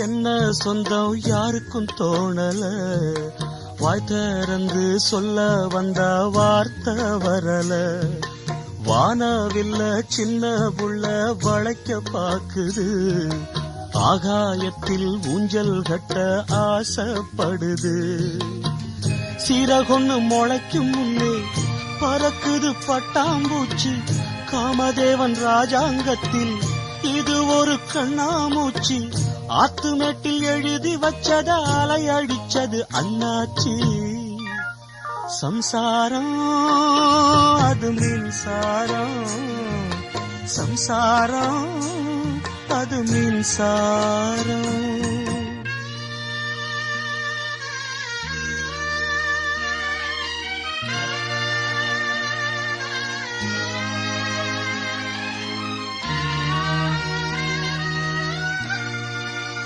என்ன சொந்தம் யாருக்கும் தோணல, வாய் திறந்து சொல்ல வந்த வார்த்தை வரல. வானவில்ல சின்ன புள்ள வளைக்க பாக்குது, ஆகாயத்தில் ஊஞ்சல் கட்ட ஆசைப்படுது. சீரகொன்னு முளைக்கும் முன்னே பறக்குது பட்டாம்பூச்சி, காமதேவன் ராஜாங்கத்தில் இது ஒரு கண்ணாமூச்சி. ஆத்துமேட்டில் எழுதி வச்சத அலை அடிச்சது அண்ணாச்சி. சம்சாரம் அது மின்சாரம், சம்சாரம் அது மின்சாரம்.